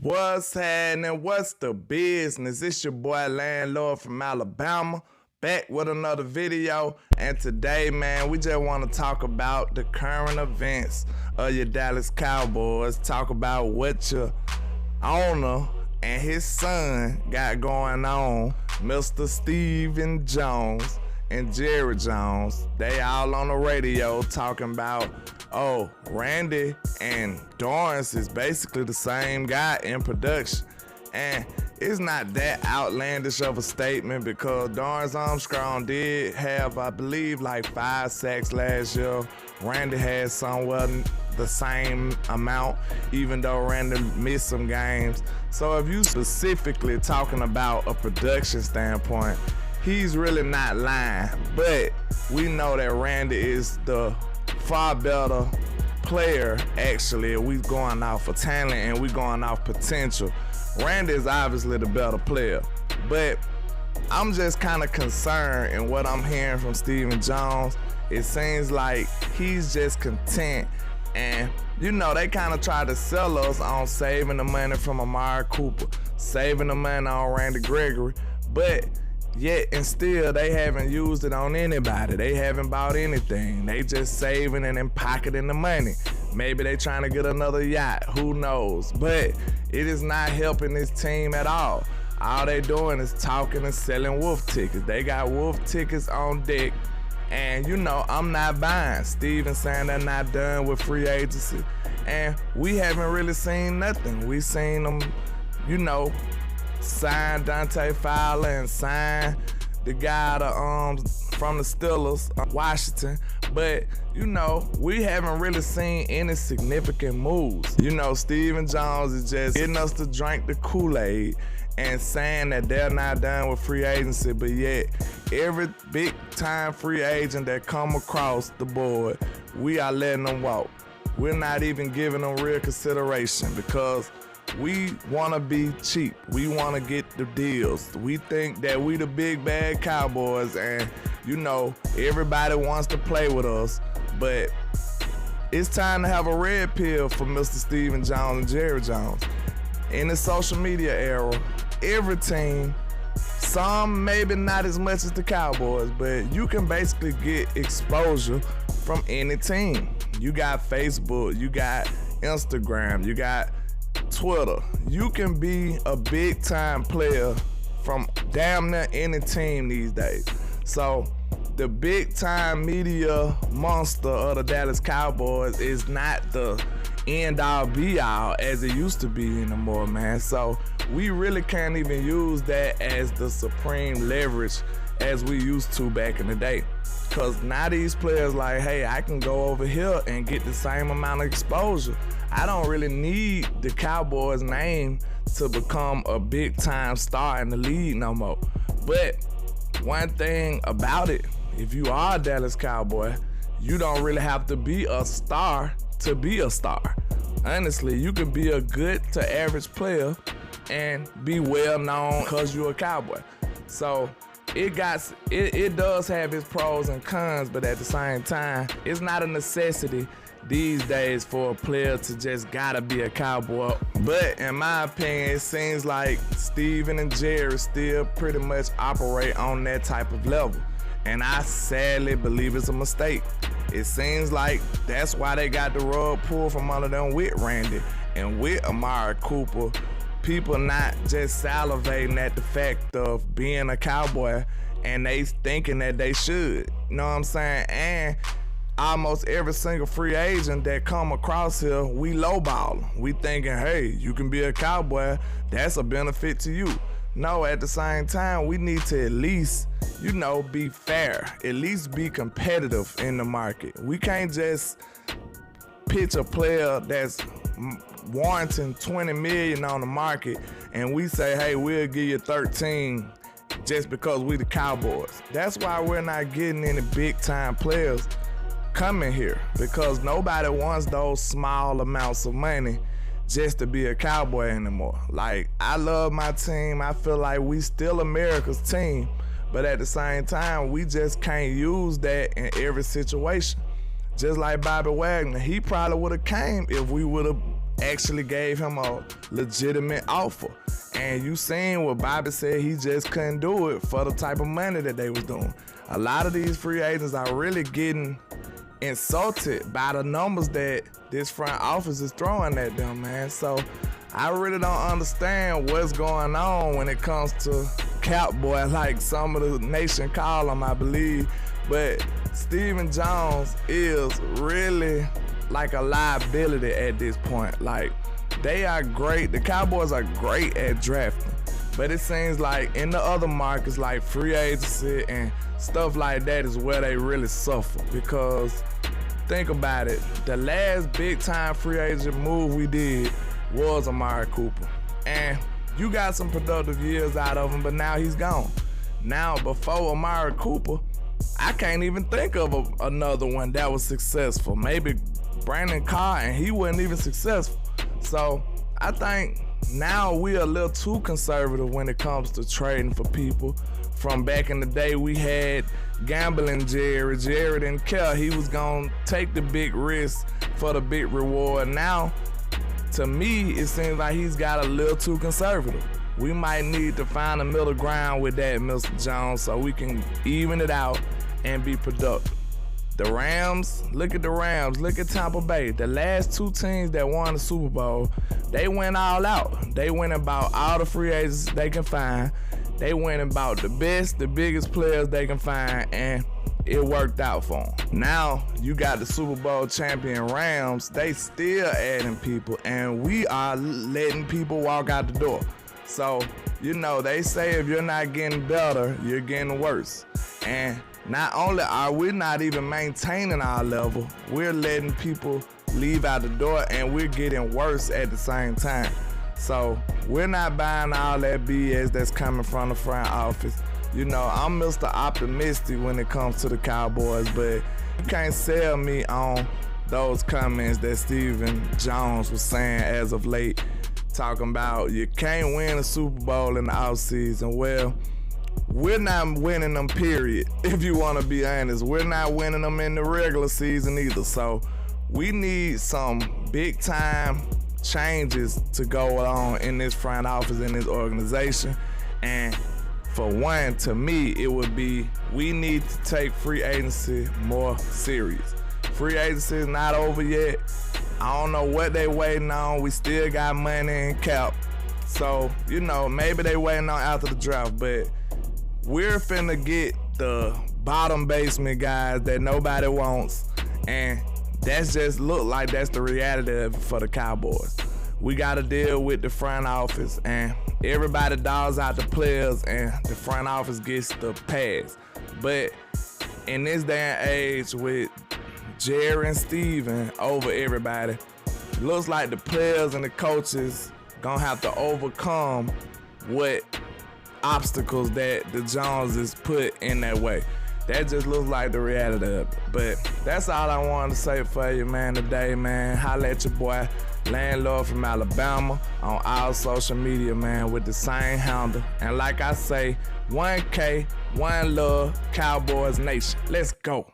What's happening? What's the business? It's your boy Landlord from Alabama, back with another video. And today, man, we just want to talk about the current events of your Dallas Cowboys. Talk about what your owner and his son got going on. Mr. Stephen Jones and Jerry Jones, they all on the radio talking about, oh, Randy and Dorrance is basically the same guy in production. And it's not that outlandish of a statement because Dorrance Armstrong did have, I believe, like 5 sacks last year. Randy had somewhat the same amount, even though Randy missed some games. So if you specifically talking about a production standpoint, he's really not lying. But we know that Randy is the far better player. Actually, we going off for talent and we going off potential. Randy is obviously the better player, but I'm just kind of concerned in what I'm hearing from Stephen Jones. It seems like he's just content, and you know, they kind of try to sell us on saving the money from Amari Cooper, saving the money on Randy Gregory, but yet and still they haven't used it on anybody. They haven't bought anything. They just saving and then pocketing the money. Maybe they trying to get another yacht, who knows? But it is not helping this team at all. All they doing is talking and selling wolf tickets. They got wolf tickets on deck, and you know, I'm not buying. Steven saying they're not done with free agency, and we haven't really seen nothing. We seen them, you know, sign Dante Fowler and sign the guy from the Steelers, Washington. But, you know, we haven't really seen any significant moves. You know, Stephen Jones is just getting us to drink the Kool-Aid and saying that they're not done with free agency, but yet every big-time free agent that come across the board, we are letting them walk. We're not even giving them real consideration because we want to be cheap. We want to get the deals. We think that we the big bad Cowboys, and you know, everybody wants to play with us, but it's time to have a red pill for Mr. Stephen Jones and Jerry Jones. In the social media era, every team, some maybe not as much as the Cowboys, but you can basically get exposure from any team. You got Facebook, you got Instagram, you got Twitter. You can be a big time player from damn near any team these days. So the big time media monster of the Dallas Cowboys is not the end all be all as it used to be anymore, man. So we really can't even use that as the supreme leverage as we used to back in the day. Cause now these players like, hey, I can go over here and get the same amount of exposure. I don't really need the Cowboys name to become a big time star in the league no more. But one thing about it, if you are a Dallas Cowboy, you don't really have to be a star to be a star. Honestly, you can be a good to average player and be well known because you're a Cowboy. So it does have its pros and cons, but at the same time, it's not a necessity these days for a player to just gotta be a Cowboy. But in my opinion, it seems like Steven and Jerry still pretty much operate on that type of level, and I sadly believe it's a mistake. It seems like that's why they got the rug pulled from under them with Randy and with Amari Cooper. People not just salivating at the fact of being a Cowboy, and they thinking that they should. You know what I'm saying? And almost every single free agent that come across here, we lowball. We thinking, hey, you can be a Cowboy, that's a benefit to you. No, at the same time, we need to at least, you know, be fair, at least be competitive in the market. We can't just pitch a player that's warranting $20 million on the market and we say, hey, we'll give you 13 just because we the Cowboys. That's why we're not getting any big time players coming here, because nobody wants those small amounts of money just to be a Cowboy anymore. Like, I love my team. I feel like we still America's team, but at the same time, we just can't use that in every situation. Just like Bobby Wagner, he probably would have came if we would have actually gave him a legitimate offer. And you seen what Bobby said, he just couldn't do it for the type of money that they was doing. A lot of these free agents are really getting insulted by the numbers that this front office is throwing at them, man. So I really don't understand what's going on when it comes to Cowboy, like some of the nation call him, I believe. But Stephen Jones is really like a liability at this point. Like, they are great. The Cowboys are great at drafting. But it seems like in the other markets, like free agency and stuff like that, is where they really suffer. Because think about it, the last big time free agent move we did was Amari Cooper. And you got some productive years out of him, but now he's gone. Now, before Amari Cooper, I can't even think of another one that was successful. Maybe Brandon Carr, and he wasn't even successful. So I think now we're a little too conservative when it comes to trading for people. From back in the day, we had gambling Jerry. Jerry didn't care. He was going to take the big risk for the big reward. Now, to me, it seems like he's got a little too conservative. We might need to find a middle ground with that, Mr. Jones, so we can even it out and be productive. The Rams, look at the Rams, look at Tampa Bay. The last two teams that won the Super Bowl, they went all out. They went about all the free agents they can find. They went about the best, the biggest players they can find, and it worked out for them. Now, you got the Super Bowl champion Rams. They still adding people, and we are letting people walk out the door. So, you know, they say if you're not getting better, you're getting worse. And not only are we not even maintaining our level, we're letting people leave out the door, and we're getting worse at the same time. So we're not buying all that BS that's coming from the front office. You know, I'm Mr. Optimistic when it comes to the Cowboys, but you can't sell me on those comments that Stephen Jones was saying as of late, talking about you can't win a Super Bowl in the offseason. Well, we're not winning them, period. If you want to be honest, we're not winning them in the regular season either. So we need some big time changes to go on in this front office, in this organization. And for one, to me, it would be, we need to take free agency more serious. Free agency is not over yet. I don't know what they waiting on. We still got money in cap. So, you know, maybe they waiting on after the draft, but we're finna get the bottom basement guys that nobody wants, and that's just look like that's the reality of it for the Cowboys. We got to deal with the front office, and everybody dogs out the players, and the front office gets the pass. But in this day and age, with Jerry and Steven over everybody, looks like the players and the coaches gonna have to overcome what obstacles that the Joneses put in that way. That just looks like the reality of it. But that's all I wanted to say for you, man, today, man. Holla at your boy, Landlord from Alabama, on all social media, man, with the same handle. And like I say, 1K, one love, Cowboys Nation. Let's go.